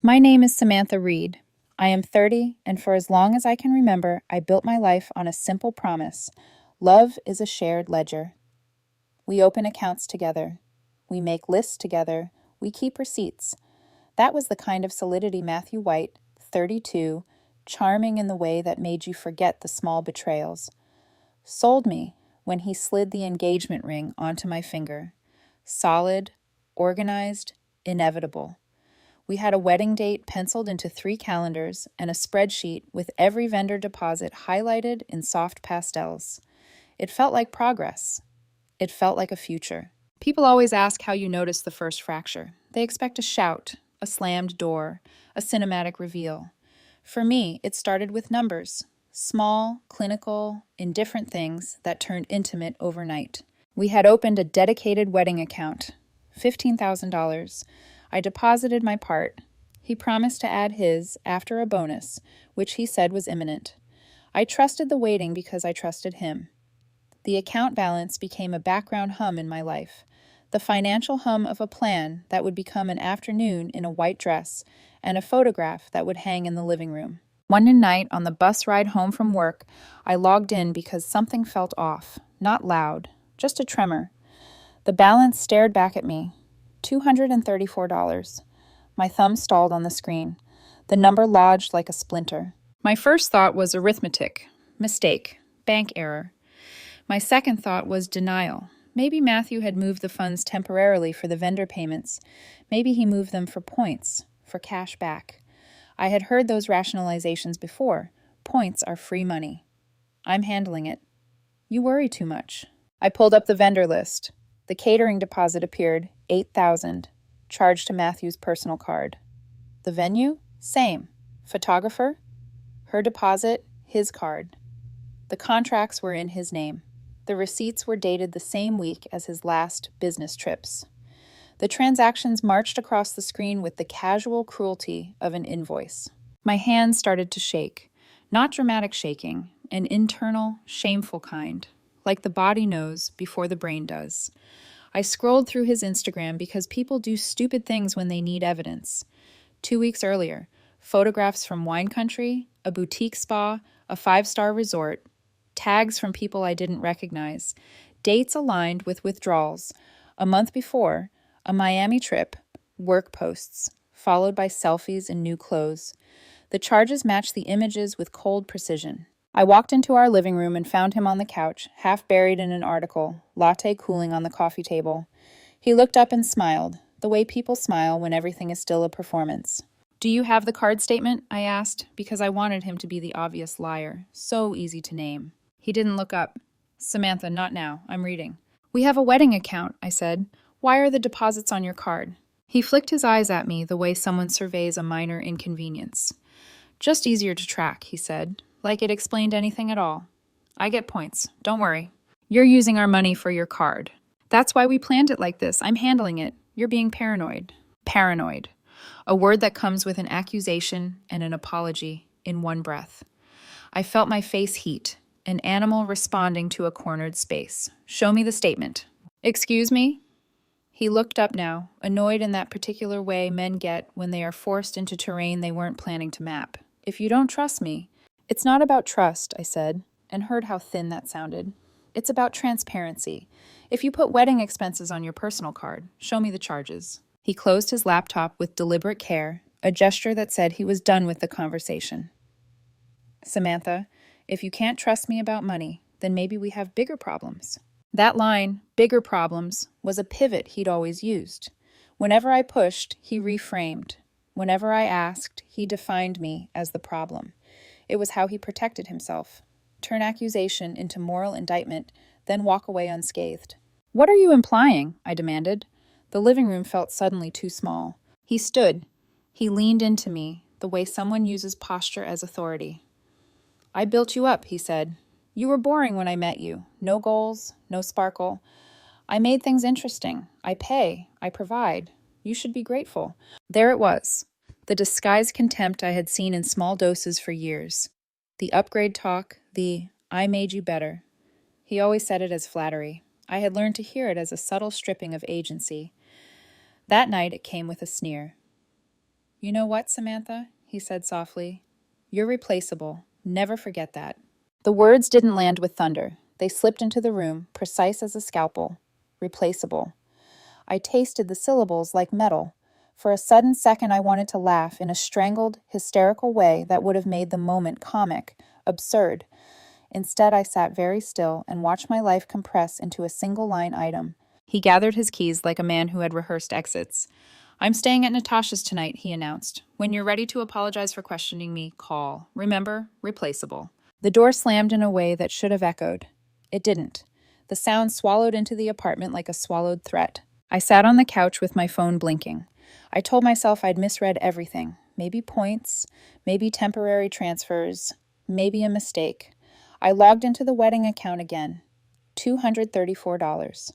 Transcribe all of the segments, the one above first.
My name is Samantha Reed. I am 30, and for as long as I can remember, I built my life on a simple promise. Love is a shared ledger. We open accounts together. We make lists together. We keep receipts. That was the kind of solidity Matthew White, 32, charming in the way that made you forget the small betrayals, sold me when he slid the engagement ring onto my finger. Solid, organized, inevitable. We had a wedding date penciled into 3 calendars and a spreadsheet with every vendor deposit highlighted in soft pastels. It felt like progress. It felt like a future. People always ask how you noticed the first fracture. They expect a shout, a slammed door, a cinematic reveal. For me, it started with numbers. Small, clinical, indifferent things that turned intimate overnight. We had opened a dedicated wedding account, $15,000. I deposited my part. He promised to add his after a bonus, which he said was imminent. I trusted the waiting because I trusted him. The account balance became a background hum in my life, the financial hum of a plan that would become an afternoon in a white dress and a photograph that would hang in the living room. One night on the bus ride home from work, I logged in because something felt off, not loud, just a tremor. The balance stared back at me. $234. My thumb stalled on the screen. The number lodged like a splinter. My first thought was arithmetic, mistake, bank error. My second thought was denial. Maybe Matthew had moved the funds temporarily for the vendor payments. Maybe he moved them for points, for cash back. I had heard those rationalizations before. Points are free money. I'm handling it. You worry too much. I pulled up the vendor list. The catering deposit appeared, $8,000, charged to Matthew's personal card. The venue? Same. Photographer? Her deposit, his card. The contracts were in his name. The receipts were dated the same week as his last business trips. The transactions marched across the screen with the casual cruelty of an invoice. My hands started to shake. Not dramatic shaking, an internal, shameful kind, like the body knows before the brain does. I scrolled through his Instagram because people do stupid things when they need evidence. 2 weeks earlier, photographs from wine country, a boutique spa, a 5-star resort, tags from people I didn't recognize, dates aligned with withdrawals. A month before, a Miami trip, work posts, followed by selfies in new clothes. The charges matched the images with cold precision. I walked into our living room and found him on the couch, half buried in an article, latte cooling on the coffee table. He looked up and smiled, the way people smile when everything is still a performance. "Do you have the card statement?" I asked, because I wanted him to be the obvious liar, so easy to name. He didn't look up. "Samantha, not now. I'm reading." "We have a wedding account," I said. "Why are the deposits on your card?" He flicked his eyes at me the way someone surveys a minor inconvenience. "Just easier to track," he said, like it explained anything at all. "I get points. Don't worry. You're using our money for your card. That's why we planned it like this. I'm handling it. You're being paranoid." Paranoid. A word that comes with an accusation and an apology in one breath. I felt my face heat, an animal responding to a cornered space. "Show me the statement." "Excuse me?" He looked up now, annoyed in that particular way men get when they are forced into terrain they weren't planning to map. "If you don't trust me..." "It's not about trust," I said, and heard how thin that sounded. "It's about transparency. If you put wedding expenses on your personal card, show me the charges." He closed his laptop with deliberate care, a gesture that said he was done with the conversation. "Samantha, if you can't trust me about money, then maybe we have bigger problems." That line, "bigger problems," was a pivot he'd always used. Whenever I pushed, he reframed. Whenever I asked, he defined me as the problem. It was how he protected himself. Turn accusation into moral indictment, then walk away unscathed. "What are you implying?" I demanded. The living room felt suddenly too small. He stood. He leaned into me, the way someone uses posture as authority. "I built you up," he said. "You were boring when I met you. No goals, no sparkle. I made things interesting. I pay. I provide. You should be grateful." There it was. The disguised contempt I had seen in small doses for years. The upgrade talk, the "I made you better." He always said it as flattery. I had learned to hear it as a subtle stripping of agency. That night it came with a sneer. "You know what, Samantha?" he said softly. "You're replaceable. Never forget that." The words didn't land with thunder. They slipped into the room, precise as a scalpel. Replaceable. I tasted the syllables like metal. For a sudden second, I wanted to laugh in a strangled, hysterical way that would have made the moment comic, absurd. Instead, I sat very still and watched my life compress into a single-line item. He gathered his keys like a man who had rehearsed exits. "I'm staying at Natasha's tonight," he announced. "When you're ready to apologize for questioning me, call. Remember, replaceable." The door slammed in a way that should have echoed. It didn't. The sound swallowed into the apartment like a swallowed threat. I sat on the couch with my phone blinking. I told myself I'd misread everything. Maybe points, maybe temporary transfers, maybe a mistake. I logged into the wedding account again. $234.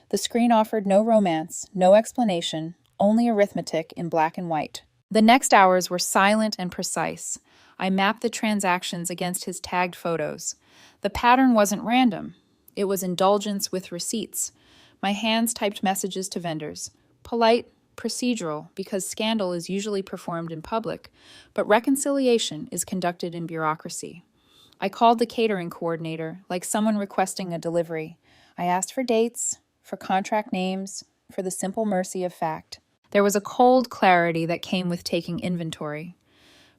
The screen offered no romance, no explanation, only arithmetic in black and white. The next hours were silent and precise. I mapped the transactions against his tagged photos. The pattern wasn't random. It was indulgence with receipts. My hands typed messages to vendors. Polite, procedural, because scandal is usually performed in public, but reconciliation is conducted in bureaucracy. I called the catering coordinator, like someone requesting a delivery. I asked for dates, for contract names, for the simple mercy of fact. There was a cold clarity that came with taking inventory.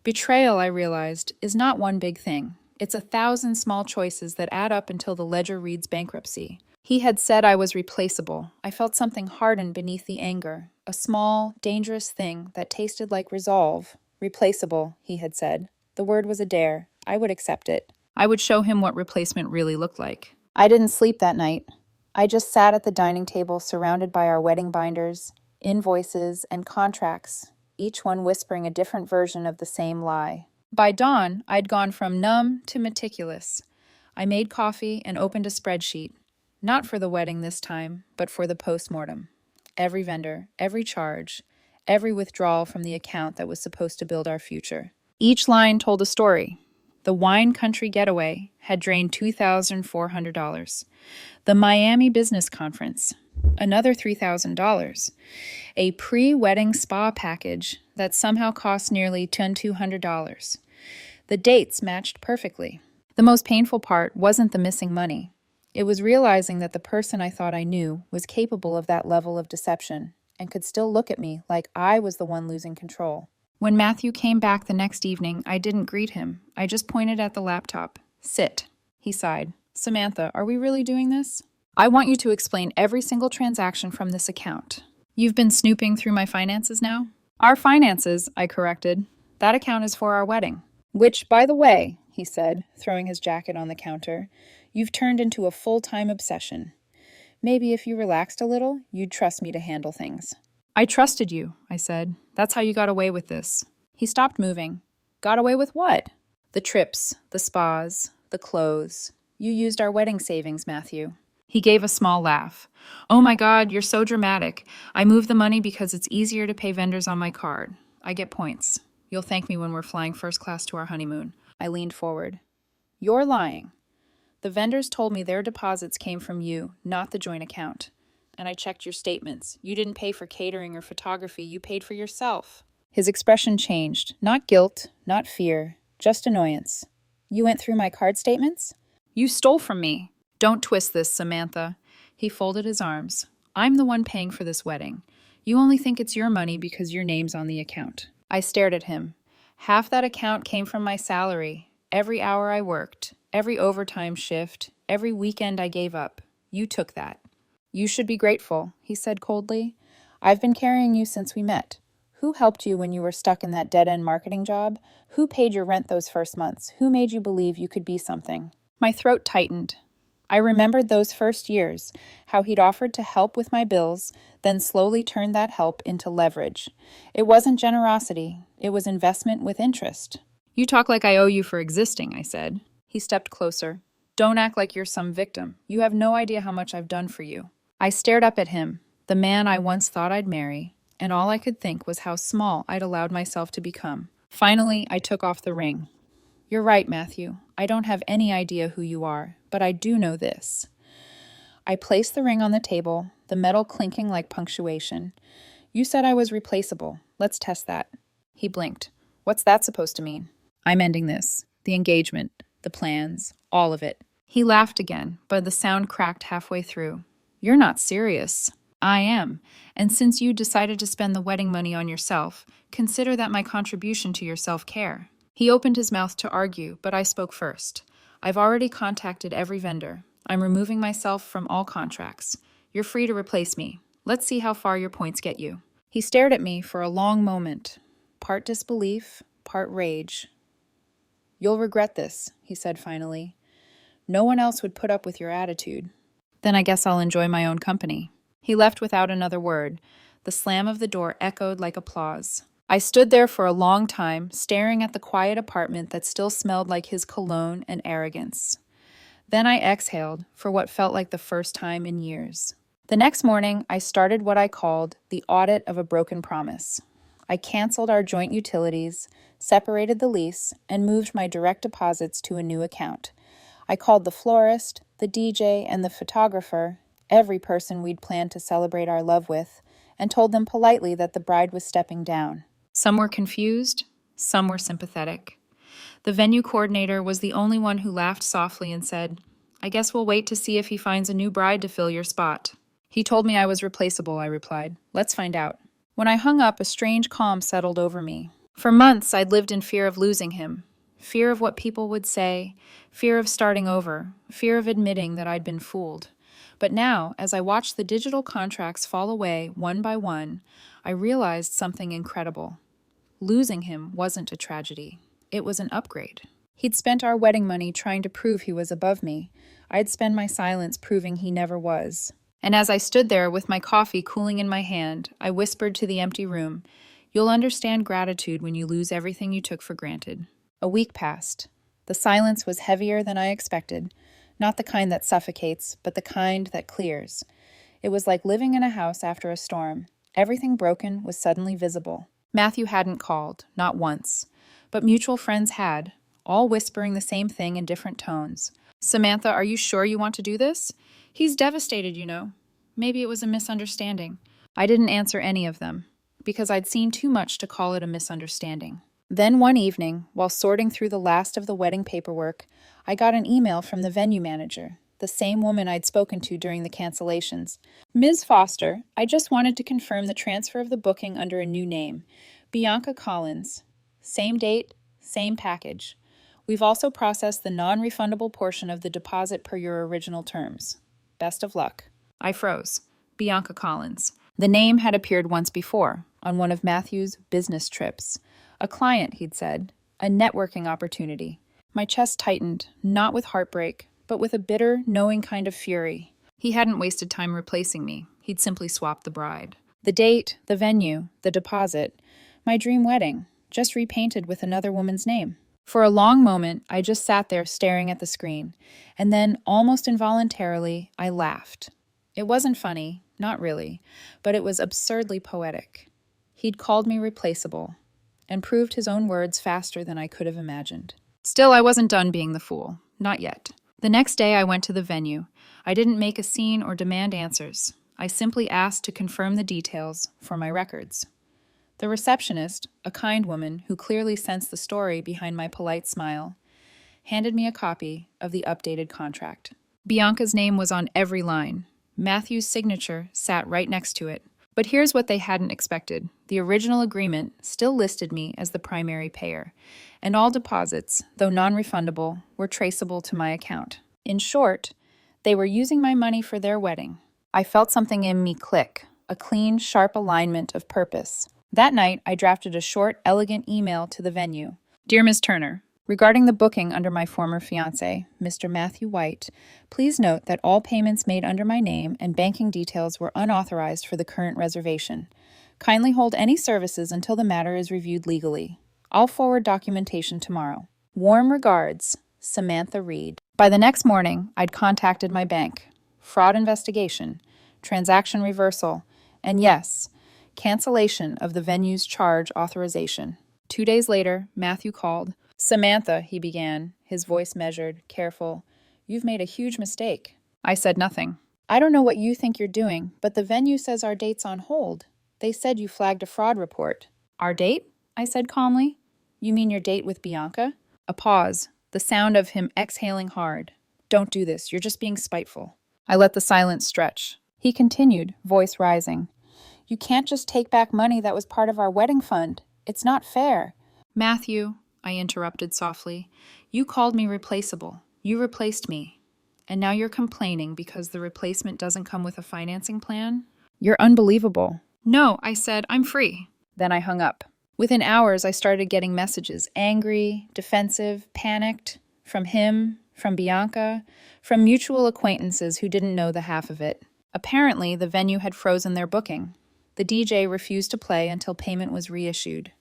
Betrayal, I realized, is not one big thing. It's 1,000 small choices that add up until the ledger reads bankruptcy. He had said I was replaceable. I felt something harden beneath the anger. A small, dangerous thing that tasted like resolve. Replaceable, he had said. The word was a dare. I would accept it. I would show him what replacement really looked like. I didn't sleep that night. I just sat at the dining table surrounded by our wedding binders, invoices, and contracts, each one whispering a different version of the same lie. By dawn, I'd gone from numb to meticulous. I made coffee and opened a spreadsheet. Not for the wedding this time, but for the post-mortem. Every vendor, every charge, every withdrawal from the account that was supposed to build our future. Each line told a story. The wine country getaway had drained $2,400. The Miami Business Conference, another $3,000. A pre-wedding spa package that somehow cost nearly $2,200. The dates matched perfectly. The most painful part wasn't the missing money. It was realizing that the person I thought I knew was capable of that level of deception and could still look at me like I was the one losing control. When Matthew came back the next evening, I didn't greet him. I just pointed at the laptop. "Sit," he sighed. "Samantha, are we really doing this? I want you to explain every single transaction from this account. You've been snooping through my finances now?" "Our finances," I corrected. "That account is for our wedding." "Which, by the way," he said, throwing his jacket on the counter, "you've turned into a full-time obsession. Maybe if you relaxed a little, you'd trust me to handle things." "I trusted you," I said. "That's how you got away with this." He stopped moving. "Got away with what?" "The trips, the spas, the clothes. You used our wedding savings, Matthew." He gave a small laugh. "Oh my God, you're so dramatic. I moved the money because it's easier to pay vendors on my card. I get points. You'll thank me when we're flying first class to our honeymoon." I leaned forward. "You're lying. The vendors told me their deposits came from you, not the joint account. And I checked your statements. You didn't pay for catering or photography. You paid for yourself." His expression changed. Not guilt, not fear, just annoyance. "You went through my card statements?" "You stole from me." "Don't twist this, Samantha." He folded his arms. "I'm the one paying for this wedding. You only think it's your money because your name's on the account." I stared at him. Half that account came from my salary. Every hour I worked, every overtime shift, every weekend I gave up. You took that. "You should be grateful," he said coldly. "I've been carrying you since we met. Who helped you when you were stuck in that dead-end marketing job? Who paid your rent those first months? Who made you believe you could be something?" My throat tightened. I remembered those first years, how he'd offered to help with my bills, then slowly turned that help into leverage. It wasn't generosity, it was investment with interest. "You talk like I owe you for existing," I said. He stepped closer. "Don't act like you're some victim. You have no idea how much I've done for you." I stared up at him, the man I once thought I'd marry, and all I could think was how small I'd allowed myself to become. Finally, I took off the ring. "You're right, Matthew. I don't have any idea who you are, but I do know this." I placed the ring on the table, the metal clinking like punctuation. "You said I was replaceable. Let's test that." He blinked. What's that supposed to mean? I'm ending this. The engagement, the plans, all of it. He laughed again, but the sound cracked halfway through. You're not serious. I am. And since you decided to spend the wedding money on yourself, consider that my contribution to your self-care. He opened his mouth to argue, but I spoke first. I've already contacted every vendor. I'm removing myself from all contracts. You're free to replace me. Let's see how far your points get you. He stared at me for a long moment, part disbelief, part rage. You'll regret this, he said finally. No one else would put up with your attitude. Then I guess I'll enjoy my own company. He left without another word. The slam of the door echoed like applause. I stood there for a long time, staring at the quiet apartment that still smelled like his cologne and arrogance. Then I exhaled for what felt like the first time in years. The next morning, I started what I called the audit of a broken promise. I canceled our joint utilities, separated the lease, and moved my direct deposits to a new account. I called the florist, the DJ, and the photographer, every person we'd planned to celebrate our love with, and told them politely that the bride was stepping down. Some were confused, some were sympathetic. The venue coordinator was the only one who laughed softly and said, I guess we'll wait to see if he finds a new bride to fill your spot. He told me I was replaceable, I replied. Let's find out. When I hung up, a strange calm settled over me. For months, I'd lived in fear of losing him. Fear of what people would say, fear of starting over, fear of admitting that I'd been fooled. But now, as I watched the digital contracts fall away one by one, I realized something incredible. Losing him wasn't a tragedy. It was an upgrade. He'd spent our wedding money trying to prove he was above me. I'd spend my silence proving he never was. And as I stood there with my coffee cooling in my hand, I whispered to the empty room, You'll understand gratitude when you lose everything you took for granted. A week passed. The silence was heavier than I expected, not the kind that suffocates, but the kind that clears. It was like living in a house after a storm. Everything broken was suddenly visible. Matthew hadn't called, not once, but mutual friends had, all whispering the same thing in different tones. Samantha, are you sure you want to do this? He's devastated, you know. Maybe it was a misunderstanding. I didn't answer any of them, because I'd seen too much to call it a misunderstanding. Then one evening, while sorting through the last of the wedding paperwork, I got an email from the venue manager, the same woman I'd spoken to during the cancellations. Ms. Foster, I just wanted to confirm the transfer of the booking under a new name, Bianca Collins. Same date, same package. We've also processed the non-refundable portion of the deposit per your original terms. Best of luck. I froze. Bianca Collins. The name had appeared once before, on one of Matthew's business trips. A client, he'd said. A networking opportunity. My chest tightened, not with heartbreak, but with a bitter, knowing kind of fury. He hadn't wasted time replacing me. He'd simply swapped the bride. The date, the venue, the deposit. My dream wedding, just repainted with another woman's name. For a long moment, I just sat there staring at the screen, and then, almost involuntarily, I laughed. It wasn't funny, not really, but it was absurdly poetic. He'd called me replaceable, and proved his own words faster than I could have imagined. Still, I wasn't done being the fool. Not yet. The next day, I went to the venue. I didn't make a scene or demand answers. I simply asked to confirm the details for my records. The receptionist, a kind woman who clearly sensed the story behind my polite smile, handed me a copy of the updated contract. Bianca's name was on every line. Matthew's signature sat right next to it. But here's what they hadn't expected. The original agreement still listed me as the primary payer, and all deposits, though non-refundable, were traceable to my account. In short, they were using my money for their wedding. I felt something in me click, a clean, sharp alignment of purpose. That night, I drafted a short, elegant email to the venue. Dear Ms. Turner, regarding the booking under my former fiancé, Mr. Matthew White, please note that all payments made under my name and banking details were unauthorized for the current reservation. Kindly hold any services until the matter is reviewed legally. I'll forward documentation tomorrow. Warm regards, Samantha Reed. By the next morning, I'd contacted my bank. Fraud investigation, transaction reversal, and yes, cancellation of the venue's charge authorization. 2 days later, Matthew called. Samantha, he began, his voice measured, careful. You've made a huge mistake. I said nothing. I don't know what you think you're doing, but the venue says our date's on hold. They said you flagged a fraud report. Our date? I said calmly. You mean your date with Bianca? A pause, the sound of him exhaling hard. Don't do this, you're just being spiteful. I let the silence stretch. He continued, voice rising. You can't just take back money that was part of our wedding fund. It's not fair. Matthew, I interrupted softly, you called me replaceable. You replaced me. And now you're complaining because the replacement doesn't come with a financing plan? You're unbelievable. No, I said, I'm free. Then I hung up. Within hours, I started getting messages, angry, defensive, panicked, from him, from Bianca, from mutual acquaintances who didn't know the half of it. Apparently, the venue had frozen their booking. The DJ refused to play until payment was reissued.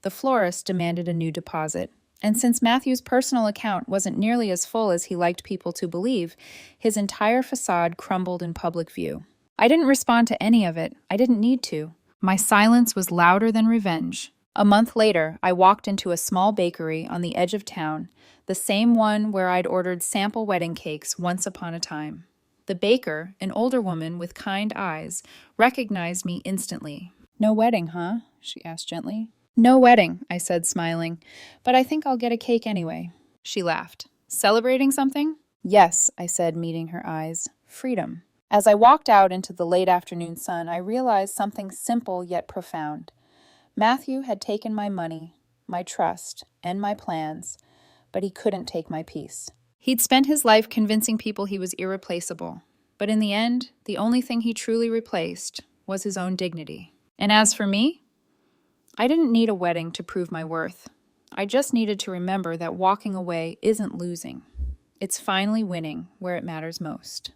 The florist demanded a new deposit. And since Matthew's personal account wasn't nearly as full as he liked people to believe, his entire facade crumbled in public view. I didn't respond to any of it. I didn't need to. My silence was louder than revenge. A month later, I walked into a small bakery on the edge of town, the same one where I'd ordered sample wedding cakes once upon a time. The baker, an older woman with kind eyes, recognized me instantly. No wedding, huh? She asked gently. No wedding, I said, smiling, but I think I'll get a cake anyway. She laughed. Celebrating something? Yes, I said, meeting her eyes. Freedom. As I walked out into the late afternoon sun, I realized something simple yet profound. Matthew had taken my money, my trust, and my plans, but he couldn't take my peace. He'd spent his life convincing people he was irreplaceable, but in the end, the only thing he truly replaced was his own dignity. And as for me, I didn't need a wedding to prove my worth. I just needed to remember that walking away isn't losing. It's finally winning where it matters most.